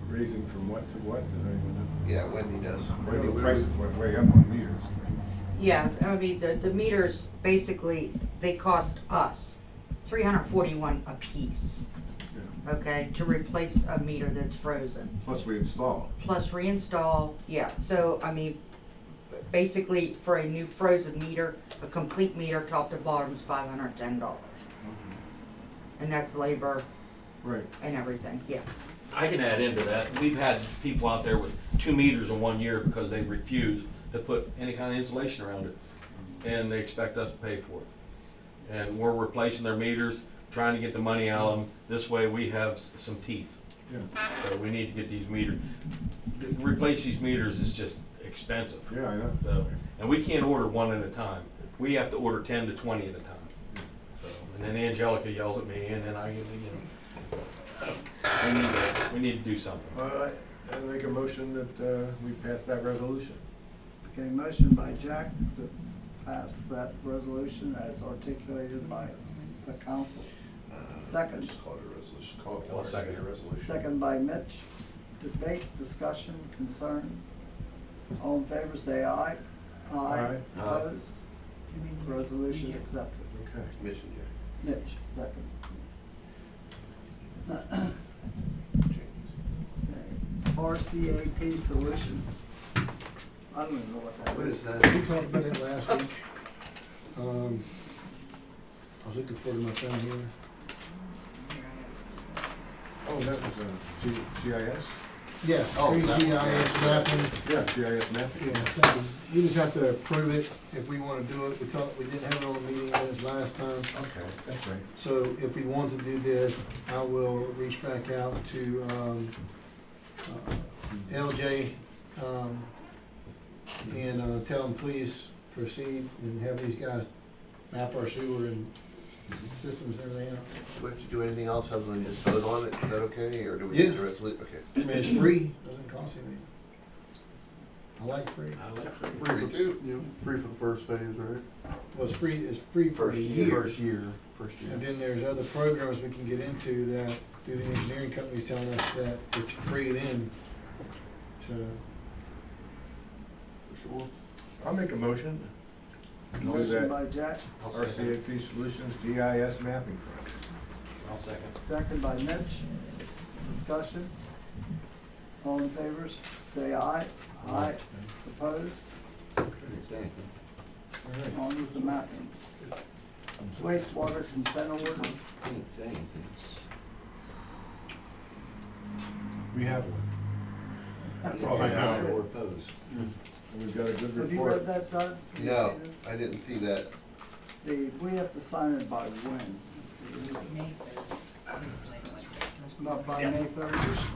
raising from what to what? Does anyone know? Yeah, Wendy does. Well, the prices went way up on meters. Yeah, I mean, the meters, basically, they cost us $341 a piece, Yeah. okay, to replace a meter that's frozen. Plus we install. Plus reinstall, yeah, so, I mean, basically, for a new frozen meter, a complete meter, top to bottom, is $510. And that's labor Right. and everything, yeah. I can add into that. We've had people out there with 2 meters in 1 year because they refuse to put any kind of insulation around it. And they expect us to pay for it. And we're replacing their meters, trying to get the money out of them. This way we have some teeth. Yeah. So we need to get these meters. Replace these meters is just expensive. Yeah, I know. So, and we can't order one at a time. We have to order 10 to 20 at a time. So, and then Angelica yells at me, and then I get, we need to do something. I make a motion that we pass that resolution. Okay, motion by Jack to pass that resolution as articulated by the council. Second. Just call it a resolution, call it I'll water second meter it. resolution. Second by Mitch. Debate, discussion, concern. All in favor, say aye. Aye. Opposed? Resolution accepted. Okay. Commission, yeah. Mitch, second. RCAP Solutions. I don't even know what that What is. is that? We talked about it last week. I was looking forward to my phone here. Oh, that was GIS? Yeah, Oh, free that- GIS mapping. Yeah, GIS mapping. Yeah, you just have to approve it if we wanna do it. We didn't have it on the meeting minutes last time. Okay, that's right. So if we want to do this, I will reach back out to, LJ, and tell them please proceed and have these guys map our sewer and systems and everything else. Do we have to do anything else other than just vote on it? Is that okay, or do we Yeah. need a resolution? Okay. I mean, it's free, doesn't cost anything. I like free. Free too. You know, free for the first phase, right? Well, it's free for a year. First year. And then there's other programs we can get into that, through the engineering companies telling us that it's free then. So, For sure. I'll make a motion. Do Motion that by Jack, RCAP Solutions GIS mapping. I'll second. second by Mitch. Discussion. All in favors, say aye. Aye. Opposed? Didn't say anything. All right. On with the mapping. Wastewater consent order. Didn't say anything. We have one. That's all I know. Or opposed. And we've got a good Have you report. read that, Doug? Have you No, seen it? I didn't see that. We have to sign it by when? Not by May 3rd?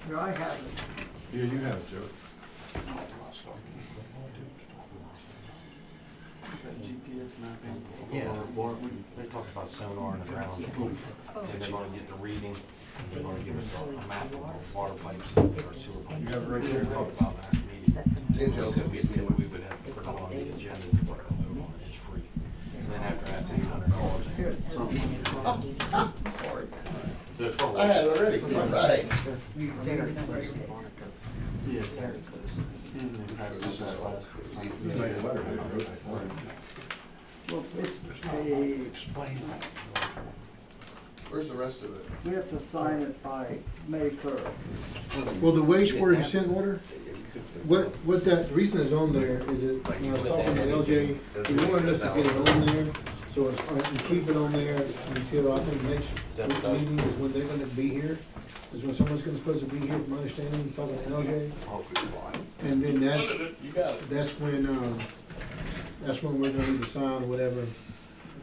Here, I have it. Yeah, you have it, Joe. Is that GPS mapping? Yeah. They talked about sonar in the ground, and they're gonna get the reading, and they're gonna give us a map of our water pipes or sewer pipes. You have it right there. We talked about last meeting. They said we would have to put it on the agenda to put it on, it's free. And then after that, $800. Here, Sorry. So it's probably- I had it already. All right. Very close. Yeah, very close. And then have it This is just all. last. It's like a letter they wrote for it. well, Where's the rest of it? we have to sign it by May 3rd. well, the wastewater consent order, what the reason is on there is that when I was talking to LJ, he wanted us to get it on there, so it's, and keep it on there until I think next that week done? meeting is when they're gonna be here. Is when someone's gonna supposed to be here, from my understanding, talking to LJ. And then that's when we're gonna need to sign or whatever.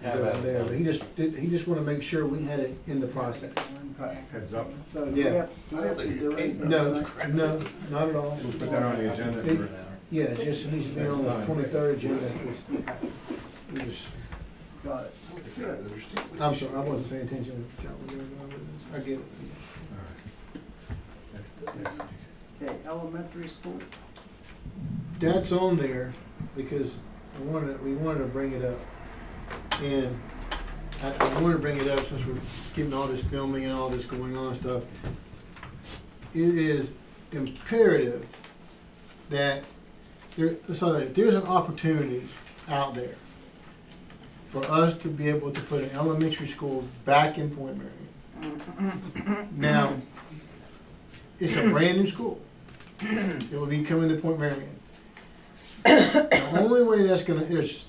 to Have go that from there. done. But he just wanna make sure we had it in the process. Okay. Heads up. So do we Yeah. have to do anything? No, tonight? no, not at all. We'll put that on the agenda for. Yeah, it just needs to be on the 23rd agenda, 'cause we just, Got it. Good. I'm sorry, I wasn't paying attention. I get it. Okay, elementary school. That's on there because we wanted to bring it up. And I wanted to bring it up since we're getting all this filming and all this going on stuff. It is imperative that there's an opportunity out there for us to be able to put an elementary school back in Point Marion. Now, it's a brand new school. It will be coming to Point Marion. The only way that's gonna, let's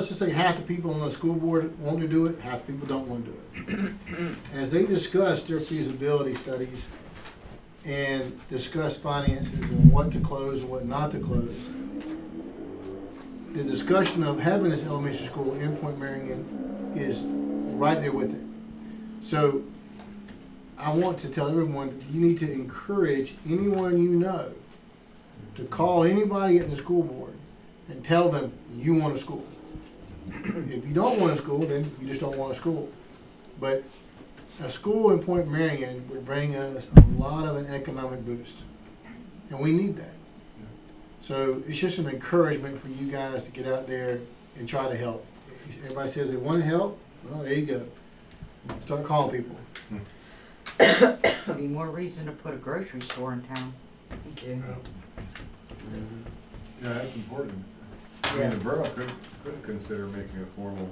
just say half the people on the school board want to do it, half the people don't want to do it. As they discuss their feasibility studies and discuss finances and what to close and what not to close, the discussion of having this elementary school in Point Marion is right there with it. So I want to tell everyone that you need to encourage anyone you know to call anybody at the school board and tell them you want a school. If you don't want a school, then you just don't want a school. But a school in Point Marion would bring us a lot of an economic boost, and we need that. So it's just an encouragement for you guys to get out there and try to help. Everybody says they want to help, well, there you go. Start calling people. Be more reason to put a grocery store in town. Thank you. Yeah, that's important. I mean, the borough could consider making a formal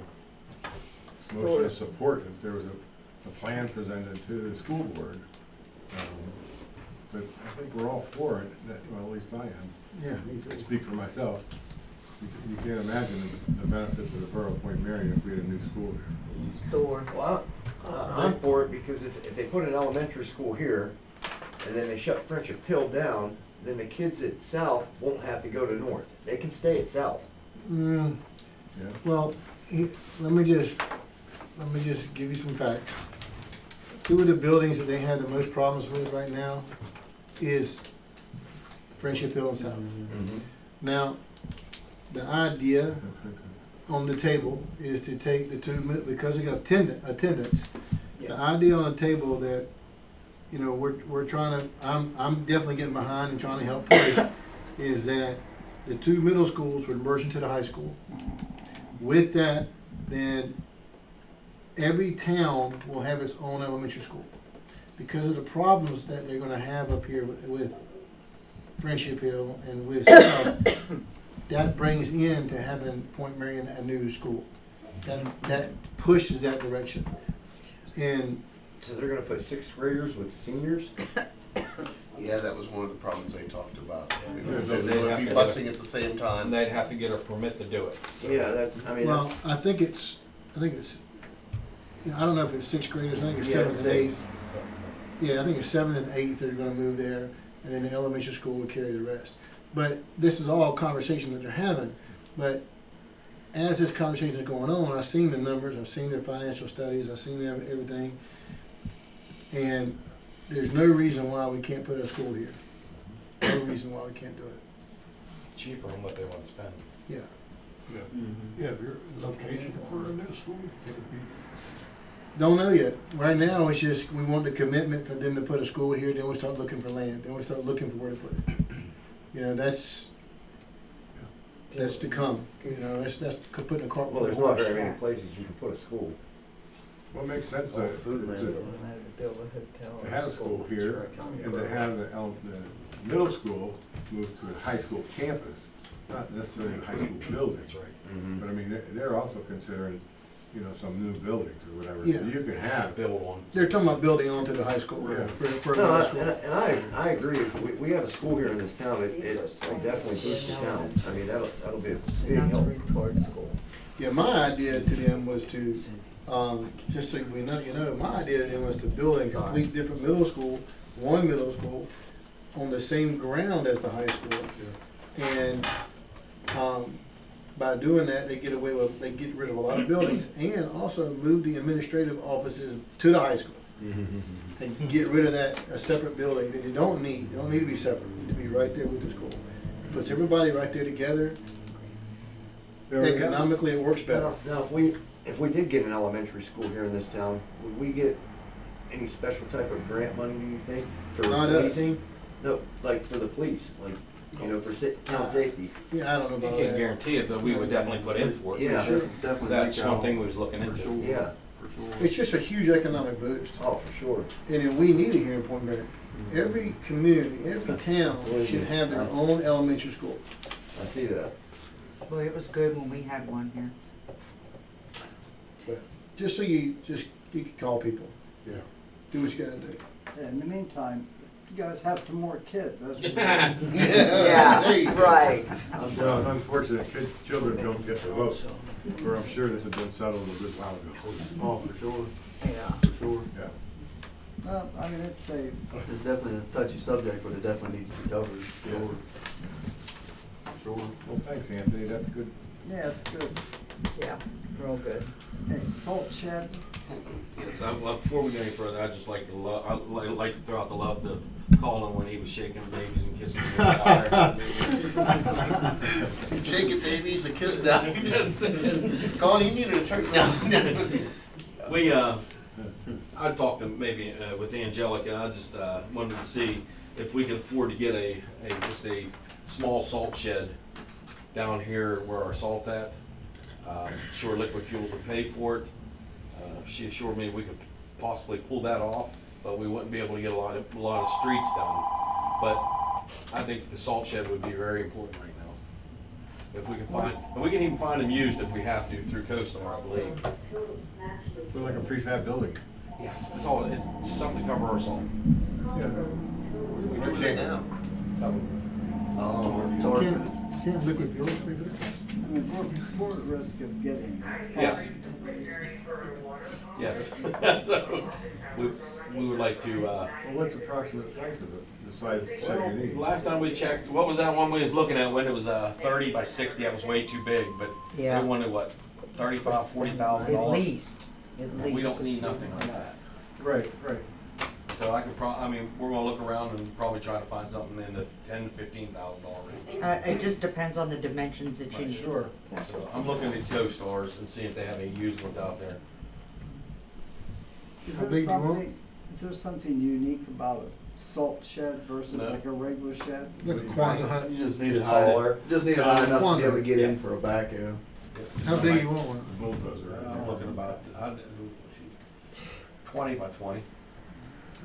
motion of support if there was a plan presented to the school board But I think we're all for it, well, at least I am. Yeah, me I too. speak for myself. You can't imagine the benefits of the borough of Point Marion if we had a new school there. Store. Well, I'm for it because if they put an elementary school here and then they shut Friendship Hill down, then the kids at South won't have to go to North. They can stay at South. Mm, Yeah. well, let me just give you some facts. Two of the buildings that they have the most problems with right now is Friendship Hill and South. Now, the idea on the table is to take the two, because of attendance, the idea on the table that, you know, we're trying to, I'm definitely getting behind and trying to help push, is that the two middle schools would merge into the high school. With that, then every town will have its own elementary school. Because of the problems that they're gonna have up here with Friendship Hill and with South, that brings in to having Point Marion a new school. That pushes that direction. And So they're gonna put sixth graders with seniors? Yeah, that was one of the problems they talked about. Yeah. They would be busing at the same And time. they'd have to get a permit to do it. So- Yeah, that's, I mean, well, that's. I think it's, you know, I don't know if it's sixth graders, I think it's Yeah, seventh and eighth. sixth. Yeah, I think it's seventh and eighth that are gonna move there, and then the elementary school will carry the rest. But this is all conversation that they're having, but as this conversation is going on, I've seen the numbers, I've seen their financial studies, I've seen everything. And there's no reason why we can't put a school here. No reason why we can't do it. Cheaper than what they want to spend. Yeah. Yeah, your location for a new school, it would be. Don't know yet. Right now, it's just, we want the commitment for them to put a school here, then we'll start looking for land, then we'll start looking for where to put it. You know, that's to come, you know, that's putting the cart Well, before the there's not horse. very many places you can put a school. Well, it makes sense Oh, that food land. to have a school here and to have the middle school move to a high school campus, not necessarily a high school building. That's right. Mhm. But I mean, they're also considering, you know, some new buildings or whatever. So Yeah. you can have, Build one. They're talking about building onto the high school Yeah. for a No, middle school. and I agree, if we have a school here in this town, it will definitely boost the town. I mean, that'll be a big help. Toward school. Yeah, my idea to them was to, just so we know, you know, my idea to them was to build a complete different middle school, one middle school, on the same ground as the high school. And, by doing that, they get rid of a lot of buildings and also move the administrative offices to the high school. And get rid of that, a separate building that you don't need to be separate, you need to be right there with the school. Puts everybody right there together, economically it works better. Now, if we did get an elementary school here in this town, would we get any special type of grant money, do you think? For Not us. policing? No, like for the police, like, you know, for town safety. Yeah, I don't know You about can't that. guarantee it, but we would definitely put in for it. Yeah. Sure. Definitely That's reach one out. thing we was looking For into. sure. Yeah, For sure. It's just a huge economic boost, oh, for sure. and then we need it here in Point Marion. Every community, every town should have their own elementary school. I see that. Boy, it was good when we had one here. But just so you can call people, yeah. do what you gotta do. In the meantime, you guys have some more kids, that's what there you Yeah, go. right. Well, unfortunately, children don't get to vote, or I'm sure this has been settled a good while ago. Oh, for sure, Yeah. for sure. Yeah. Well, I mean, it's a, It's definitely a touchy subject, but it definitely needs to be covered, for Yeah. sure. For sure. Well, thanks, Anthony, that's good. yeah, it's good. Yeah, real good. Hey, salt shed, Yes, before we go any further, I'd just like to like to throw out the love to Colin when he was shaking babies and kissing them. Shaking babies and killing down. Colin, you need to turn down. We, I talked to maybe with Angelica, I just wanted to see if we can afford to get just a small salt shed down here where our salt's at. Sure, Liquid Fuels would pay for it. She assured me we could possibly pull that off, but we wouldn't be able to get a lot of streets done. But I think the salt shed would be very important right now. If we can find, and we can even find them used if we have to through CoStar, I believe. Feel like a prefab building. Yes, it's something to cover our salt. We can't now. Oh, Can't liquid fuels figure it? I mean, we're at risk of getting. Yes. Yes. So, we would like to, Well, what's the approximate price of it, besides checking in? last time we checked, what was that one we was looking at when it was 30 by 60? That was way too big, but Yeah. they wanted what, $35,000-$40,000? At least. We don't need nothing like that. Right. So I could we're gonna look around and probably try to find something in the $10,000 to $15,000 range. It just depends on the dimensions that you need. Sure. So I'm looking at these co-stars and see if they have any used ones out there. Is How there big do you want? something, is there something unique about a salt shed versus No. like a regular shed? Like a Quonset hut. You just need it Just high, taller. just need it high enough to be able to get Yeah. in for a backhoe. How big you want one? Bulldozer. I'm looking about 20 by 20.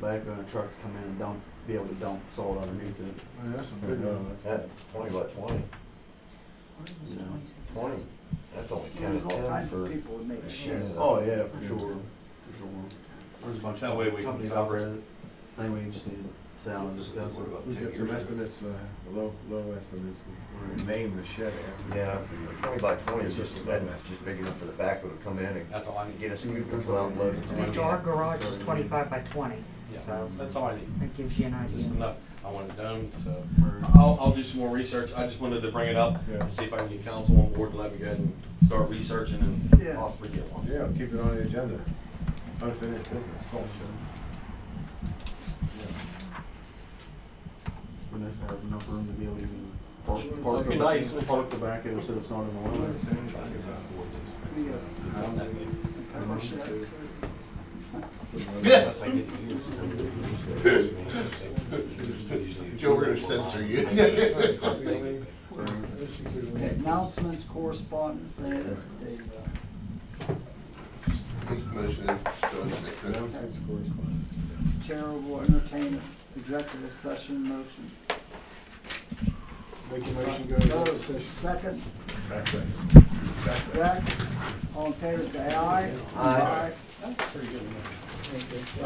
Backhoe and a truck to come in and dump, be able to dump salt underneath it, Man, that's a big one. Yeah, 20 by 20. you know. 20. That's only 10 There's and all 10 kinds for. of people would make sheds. Oh, yeah, for sure. There's a bunch That of way we can companies cover operate it. Anyway, we just need to sit down and discuss What it. about We 10 get some years ago? estimates, low estimates, we name the shed after. Yeah, 20 by 20 is just, that's just big enough for the backhoe to come in and That's all I need. get a scoop and go out and load it. Our garage is 25 by 20, Yeah, so that's all I need. that gives you an Just idea. enough. I want it done, so I'll do some more research. I just wanted to bring it up Yeah. and see if I can get council on board and let me go ahead and start researching and Yeah. possibly get one. Yeah, keep it on the agenda. Unfinished business, salt shed. We're nice to have enough room to be able to even park That'd be nice. park the backhoe so it's not in the way. We, a cover shed too. Unless I get used. Joe, we're gonna censor you. Okay, announcements, correspondence, Motion, go into next session. Announcements, correspondence. Chair will entertain an executive session motion. Make a motion, to go into session. Second, Back. Jack, all in favor say aye. Aye. That's pretty good.